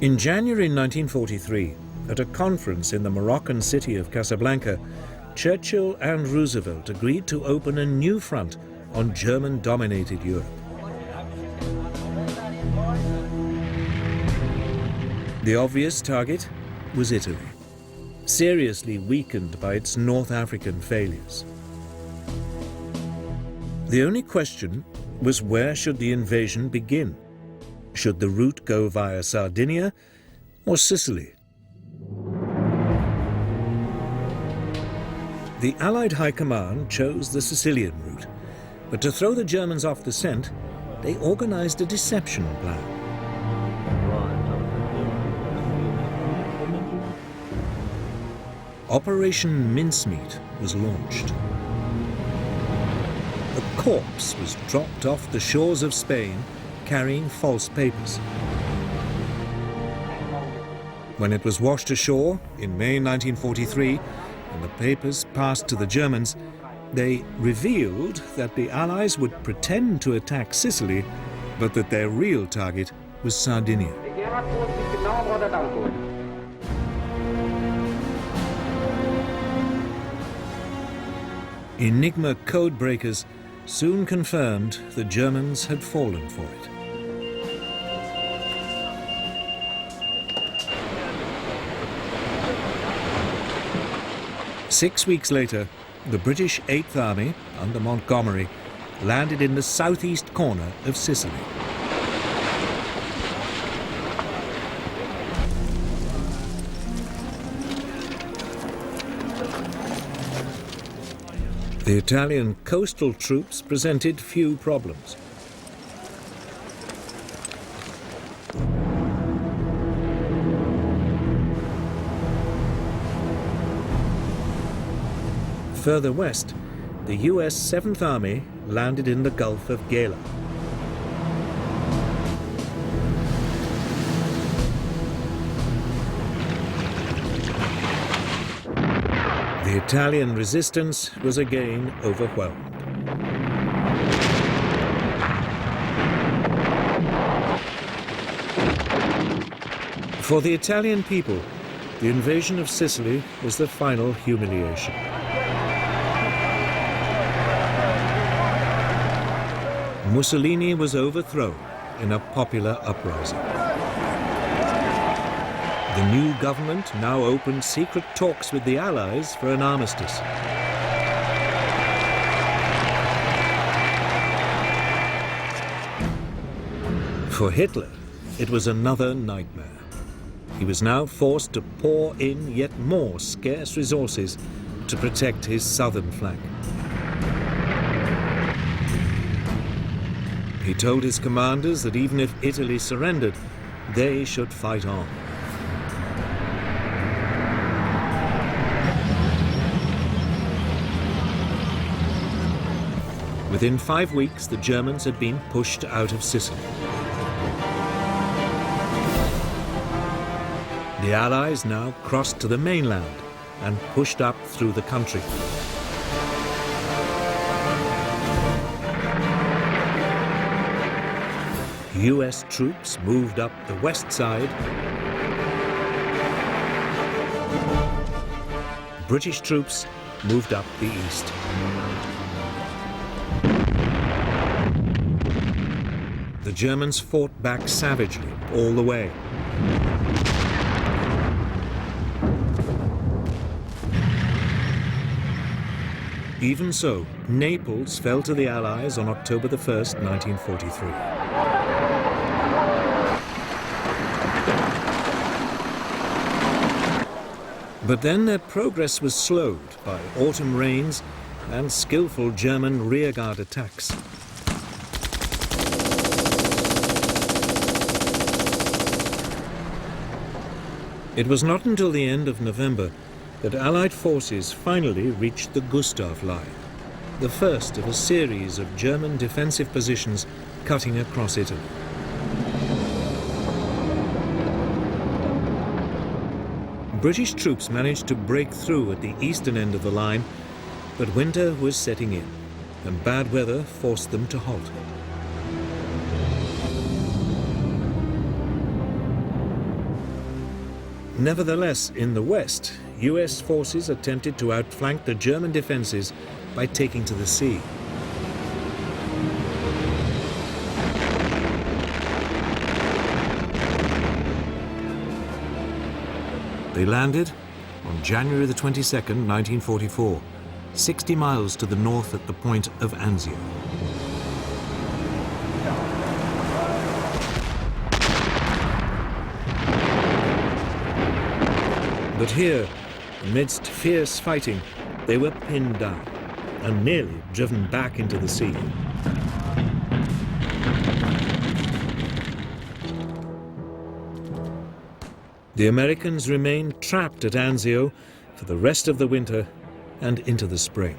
In January 1943, at a conference in the Moroccan city of Casablanca, Churchill and Roosevelt agreed to open a new front on German-dominated Europe. The obvious target was Italy, seriously weakened by its North African failures. The only question was, where should the invasion begin? Should the route go via Sardinia or Sicily? The Allied High Command chose the Sicilian route, but to throw the Germans off the scent, they organized a deception plan. Operation Mincemeat was launched. A corpse was dropped off the shores of Spain carrying false papers. When it was washed ashore in May 1943 and the papers passed to the Germans, they revealed that the Allies would pretend to attack Sicily, but that their real target was Sardinia. Enigma code breakers soon confirmed the Germans had fallen for it. Six weeks later, the British 8th Army, under Montgomery, landed in the southeast corner of Sicily. The Italian coastal troops presented few problems. Further west, the US 7th Army landed in the Gulf of Gela. The Italian resistance was again overwhelmed. For the Italian people, the invasion of Sicily was the final humiliation. Mussolini was overthrown in a popular uprising. The new government now opened secret talks with the Allies for an armistice. For Hitler, it was another nightmare. He was now forced to pour in yet more scarce resources to protect his southern flank. He told his commanders that even if Italy surrendered, they should fight on. Within 5 weeks, the Germans had been pushed out of Sicily. The Allies now crossed to the mainland and pushed up through the country. US troops moved up the west side. British troops moved up the east. The Germans fought back savagely all the way. Even so, Naples fell to the Allies on October the 1st, 1943. But then their progress was slowed by autumn rains and skillful German rearguard attacks. It was not until the end of November that Allied forces finally reached the Gustav Line, the first of a series of German defensive positions cutting across Italy. British troops managed to break through at the eastern end of the line, but winter was setting in, and bad weather forced them to halt. Nevertheless, in the west, US forces attempted to outflank the German defences by taking to the sea. They landed on January the 22nd, 1944, 60 miles to the north at the point of Anzio. But here, amidst fierce fighting, they were pinned down and nearly driven back into the sea. The Americans remained trapped at Anzio for the rest of the winter and into the spring.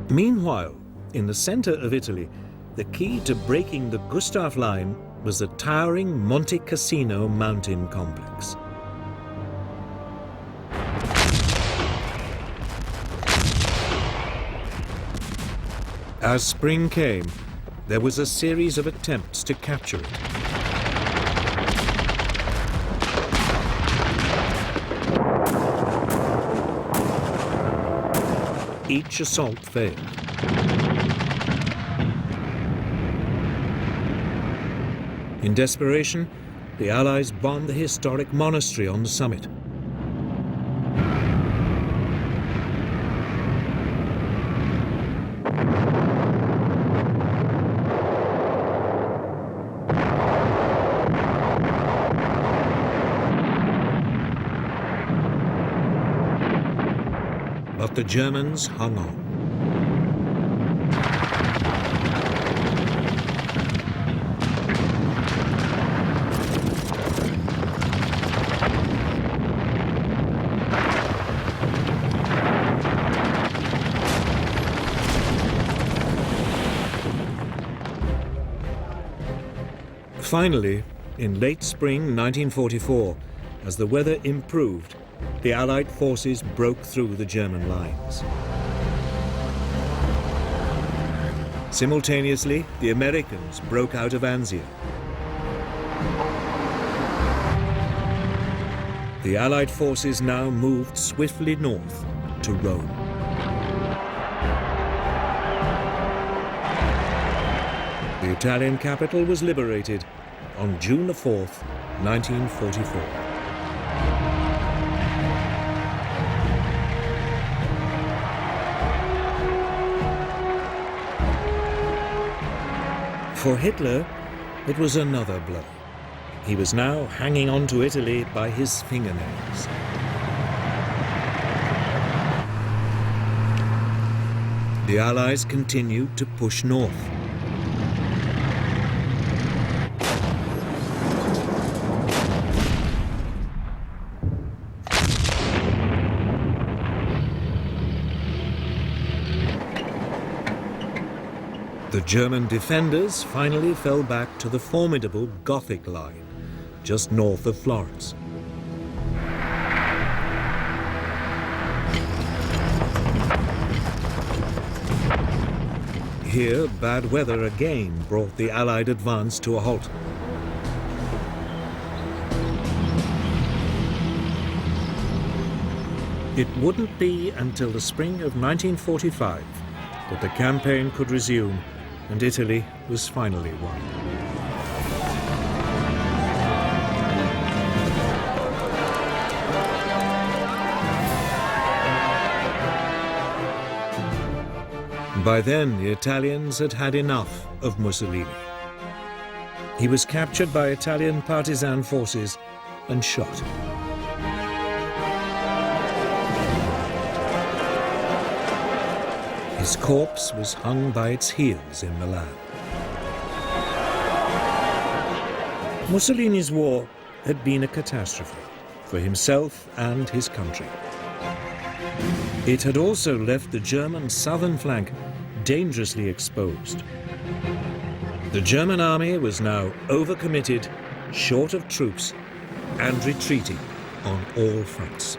Meanwhile, in the center of Italy, the key to breaking the Gustav Line was the towering Monte Cassino mountain complex. As spring came, there was a series of attempts to capture it. Each assault failed. In desperation, the Allies bombed the historic monastery on the summit. But the Germans hung on. Finally, in late spring 1944, as the weather improved, the Allied forces broke through the German lines. Simultaneously, the Americans broke out of Anzio. The Allied forces now moved swiftly north to Rome. The Italian capital was liberated on June the 4th, 1944. For Hitler, it was another blow. He was now hanging on to Italy by his fingernails. The Allies continued to push north. The German defenders finally fell back to the formidable Gothic line, just north of Florence. Here, bad weather again brought the Allied advance to a halt. It wouldn't be until the spring of 1945 that the campaign could resume and Italy was finally won. By then, the Italians had had enough of Mussolini. He was captured by Italian partisan forces and shot. His corpse was hung by its heels in Milan. Mussolini's war had been a catastrophe for himself and his country. It had also left the German southern flank dangerously exposed. The German army was now overcommitted, short of troops, and retreating on all fronts.